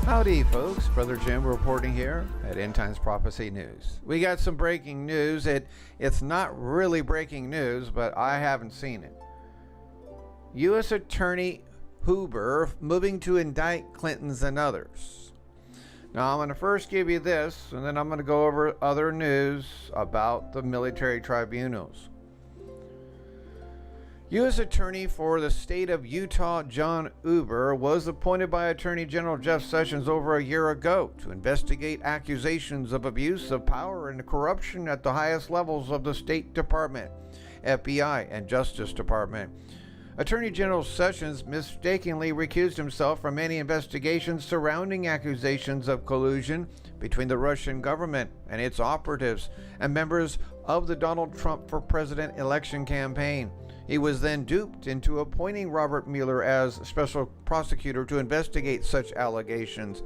Howdy, folks. Brother Jim reporting here at End Times Prophecy News. We got some breaking news. It's not really breaking news, but I haven't seen it. U.S. Attorney Huber moving to indict Clintons and others. Now, I'm going to first give you this, and then I'm going to go over other news about the military tribunals. U.S. Attorney for the state of Utah, John Huber, was appointed by Attorney General Jeff Sessions over a year ago to investigate accusations of abuse of power and corruption at the highest levels of the State Department, FBI, and Justice Department. Attorney General Sessions mistakenly recused himself from any investigations surrounding accusations of collusion between the Russian government and its operatives and members of the Donald Trump for President election campaign. He was then duped into appointing Robert Mueller as special prosecutor to investigate such allegations.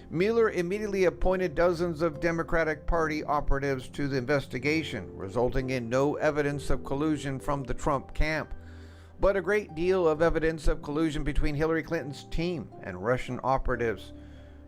Mueller immediately appointed dozens of Democratic Party operatives to the investigation, resulting in no evidence of collusion from the Trump camp, but a great deal of evidence of collusion between Hillary Clinton's team and Russian operatives.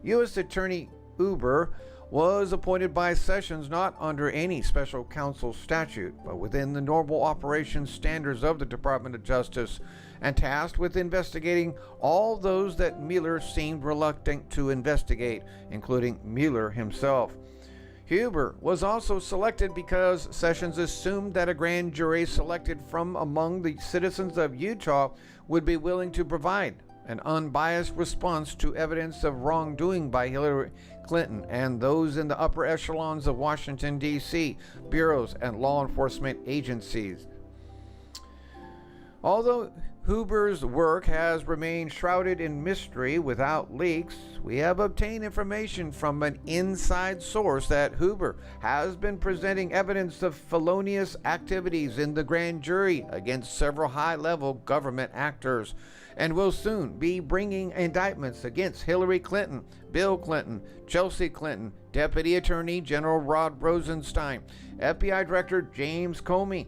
U.S. Attorney Huber was appointed by Sessions not under any special counsel statute, but within the normal operations standards of the Department of Justice, and tasked with investigating all those that Mueller seemed reluctant to investigate, including Mueller himself. Huber was also selected because Sessions assumed that a grand jury selected from among the citizens of Utah would be willing to provide an unbiased response to evidence of wrongdoing by Hillary Clinton and those in the upper echelons of Washington, D.C., bureaus and law enforcement agencies. Although Huber's work has remained shrouded in mystery without leaks, we have obtained information from an inside source that Huber has been presenting evidence of felonious activities in the grand jury against several high-level government actors, and will soon be bringing indictments against Hillary Clinton, Bill Clinton, Chelsea Clinton, Deputy Attorney General Rod Rosenstein, FBI Director James Comey,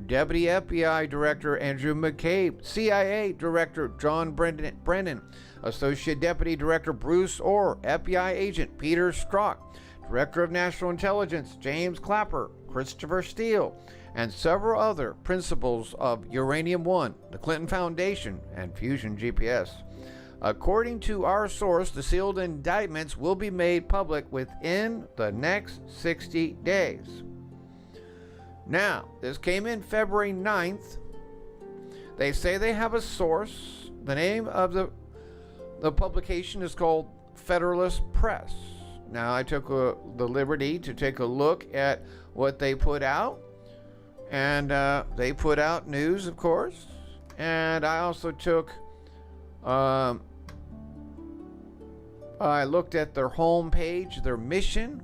Deputy FBI Director Andrew McCabe, CIA Director John Brennan, Associate Deputy Director Bruce Orr, FBI Agent Peter Strzok, Director of National Intelligence James Clapper, Christopher Steele, and several other principals of Uranium One, the Clinton Foundation, and Fusion GPS. According to our source, the sealed indictments will be made public within the next 60 days. Now, this came in February 9th. They say they have a source. The name of the publication is called Federalist Press. Now, I took the liberty to take a look at what they put out. And they put out news, of course. And I also took, I looked at their homepage, their mission.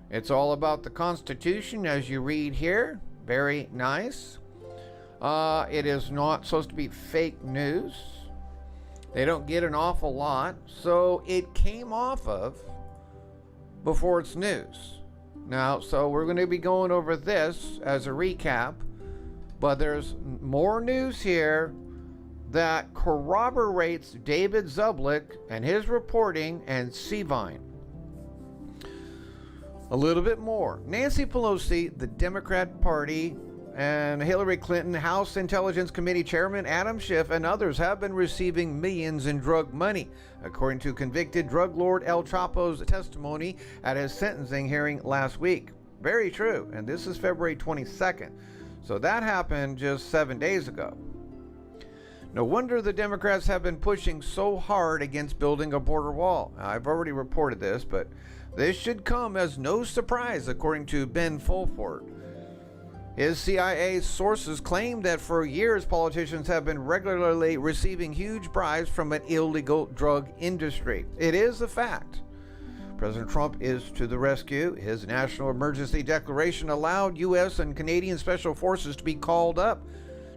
It's all about the Constitution, as you read here. Very nice. It is not supposed to be fake news. They don't get an awful lot. So it came off of before it's news. Now, so we're going to be going over this as a recap, but there's more news here that corroborates David Zublick and his reporting and Seavine. A little bit more. Nancy Pelosi, the Democrat Party, and Hillary Clinton, House Intelligence Committee Chairman Adam Schiff, and others have been receiving millions in drug money, according to convicted drug lord El Chapo's testimony at his sentencing hearing last week. Very true, and this is February 22nd. So that happened just 7 days ago. No wonder the Democrats have been pushing so hard against building a border wall. Now, I've already reported this, but this should come as no surprise, according to Ben Fulford. His CIA sources claim that for years politicians have been regularly receiving huge bribes from an illegal drug industry. It is a fact. President Trump is to the rescue. His national emergency declaration allowed U.S. and Canadian special forces to be called up.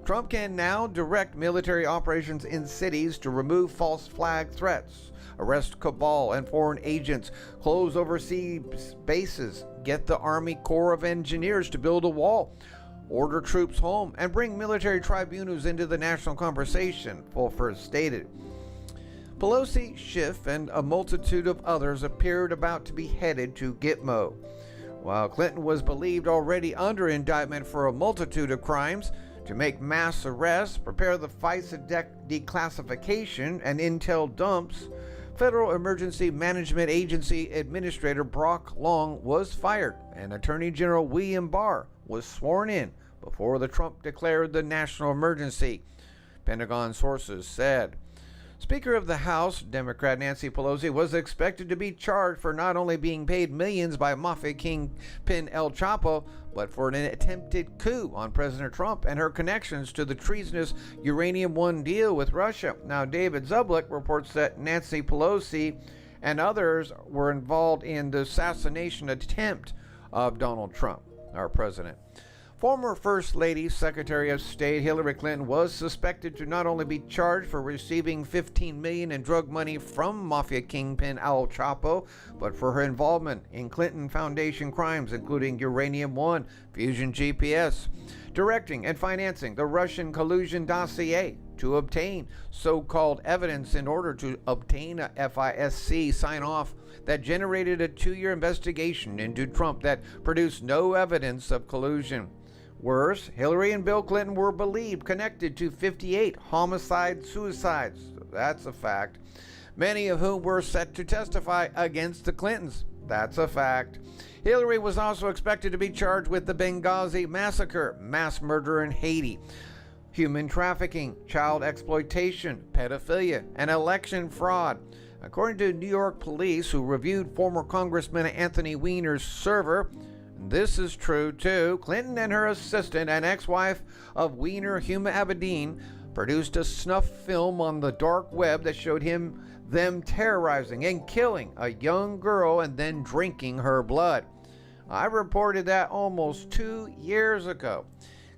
Trump can now direct military operations in cities to remove false flag threats, arrest cabal and foreign agents, close overseas bases, get the Army Corps of Engineers to build a wall, order troops home, and bring military tribunals into the national conversation, Fulford stated. Pelosi, Schiff, and a multitude of others appeared about to be headed to Gitmo. While Clinton was believed already under indictment for a multitude of crimes, to make mass arrests, prepare the FISA declassification, and intel dumps, Federal Emergency Management Agency Administrator Brock Long was fired, and Attorney General William Barr was sworn in before the Trump declared the national emergency, Pentagon sources said. Speaker of the House, Democrat Nancy Pelosi, was expected to be charged for not only being paid millions by mafia kingpin El Chapo, but for an attempted coup on President Trump and her connections to the treasonous Uranium One deal with Russia. Now, David Zublick reports that Nancy Pelosi and others were involved in the assassination attempt of Donald Trump, our president. Former First Lady, Secretary of State Hillary Clinton was suspected to not only be charged for receiving $15 million in drug money from mafia kingpin El Chapo, but for her involvement in Clinton Foundation crimes, including Uranium One, Fusion GPS, directing and financing the Russian collusion dossier to obtain so-called evidence in order to obtain a FISC sign-off that generated a 2-year investigation into Trump that produced no evidence of collusion. Worse, Hillary and Bill Clinton were believed connected to 58 homicide-suicides. That's a fact. Many of whom were set to testify against the Clintons. That's a fact. Hillary was also expected to be charged with the Benghazi massacre, mass murder in Haiti, human trafficking, child exploitation, pedophilia, and election fraud. According to New York police, who reviewed former Congressman Anthony Weiner's server, this is true too. Clinton and her assistant and ex-wife of Weiner, Huma Abedin, produced a snuff film on the dark web that showed them terrorizing and killing a young girl and then drinking her blood. I reported that almost 2 years ago.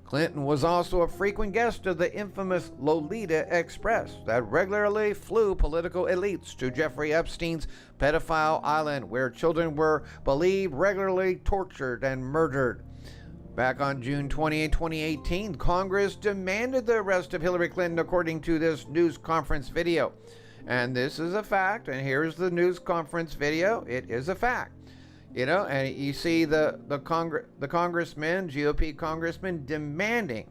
Clinton was also a frequent guest of the infamous Lolita Express that regularly flew political elites to Jeffrey Epstein's pedophile island, where children were believed regularly tortured and murdered. Back on June 28, 2018, Congress demanded the arrest of Hillary Clinton, according to this news conference video. And this is a fact, and here's the news conference video. It is a fact. You know, and you see the congressmen, GOP congressmen, demanding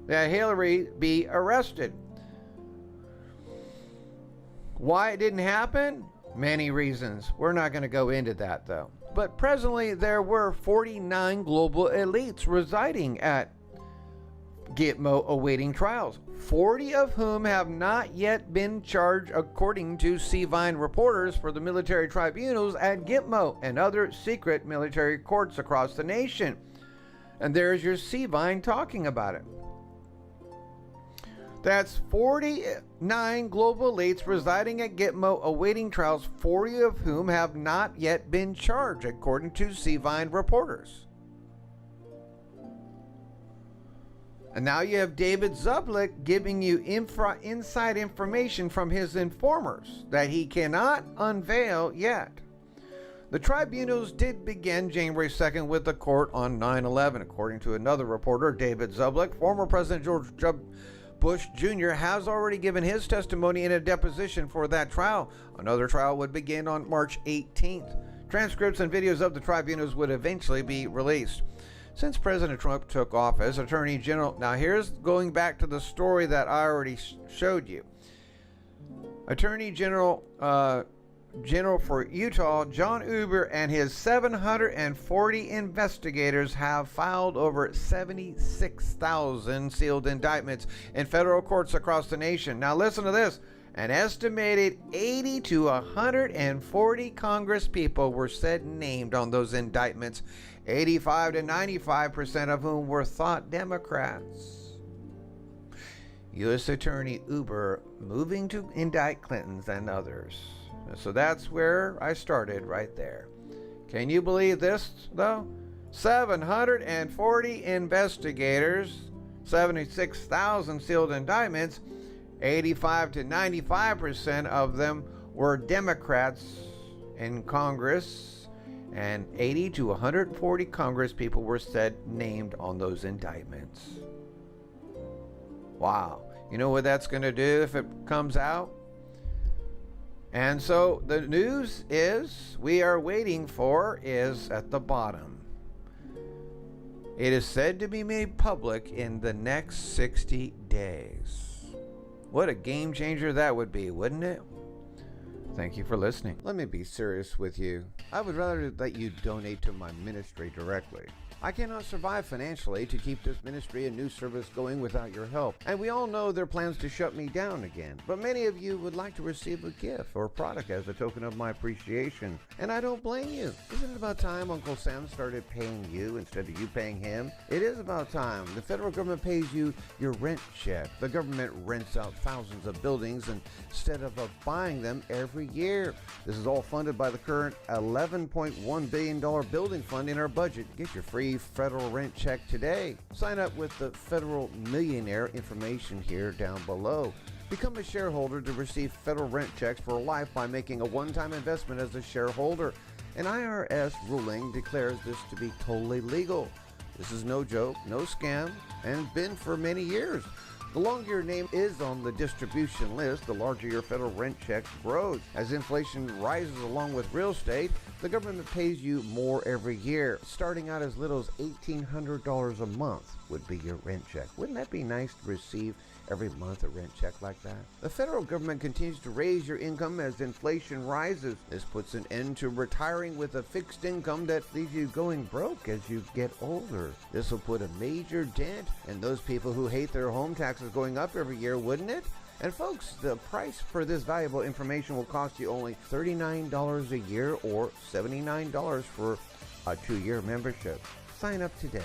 that Hillary be arrested. Why it didn't happen? Many reasons. We're not going to go into that, though. But presently, there were 49 global elites residing at Gitmo awaiting trials, 40 of whom have not yet been charged, according to Seavine reporters for the military tribunals at Gitmo and other secret military courts across the nation. And there's your Seavine talking about it. That's 49 global elites residing at Gitmo awaiting trials, 40 of whom have not yet been charged, according to Seavine reporters. And now you have David Zublick giving you inside information from his informers that he cannot unveil yet. The tribunals did begin January 2nd with the court on 9/11. According to another reporter, David Zublick, former President George Bush Jr. has already given his testimony in a deposition for that trial. Another trial would begin on March 18th. Transcripts and videos of the tribunals would eventually be released. Since President Trump took office, Attorney General... Now here's going back to the story that I already showed you. Attorney General for Utah, John Uber, and his 740 investigators have filed over 76,000 sealed indictments in federal courts across the nation. Now listen to this. An estimated 80 to 140 Congress people were said named on those indictments, 85 to 95% of whom were thought Democrats. U.S. Attorney Uber moving to indict Clintons and others. So that's where I started right there. Can you believe this, though? 740 investigators, 76,000 sealed indictments, 85 to 95% of them were Democrats in Congress, and 80 to 140 Congress people were said named on those indictments. Wow. You know what that's going to do if it comes out? And so the news is we are waiting for is at the bottom. It is said to be made public in the next 60 days. What a game changer that would be, wouldn't it? Thank you for listening. Let me be serious with you. I would rather that you donate to my ministry directly. I cannot survive financially to keep this ministry and news service going without your help. And we all know their plans to shut me down again. But many of you would like to receive a gift or product as a token of my appreciation. And I don't blame you. Isn't it about time Uncle Sam started paying you instead of you paying him? It is about time. The federal government pays you your rent check. The government rents out thousands of buildings instead of buying them every year. This is all funded by the current $11.1 billion building fund in our budget. Get your free federal rent check today. Sign up with the Federal Millionaire information here down below. Become a shareholder to receive federal rent checks for life by making a one-time investment as a shareholder. An IRS ruling declares this to be totally legal. This is no joke, no scam, and been for many years. The longer your name is on the distribution list, the larger your federal rent check grows. As inflation rises along with real estate, the government pays you more every year. Starting out as little as $1,800 a month would be your rent check. Wouldn't that be nice to receive every month a rent check like that? The federal government continues to raise your income as inflation rises. This puts an end to retiring with a fixed income that leaves you going broke as you get older. This will put a major dent in those people who hate their home taxes going up every year, wouldn't it? And folks, the price for this valuable information will cost you only $39 a year or $79 for a 2-year membership. Sign up today.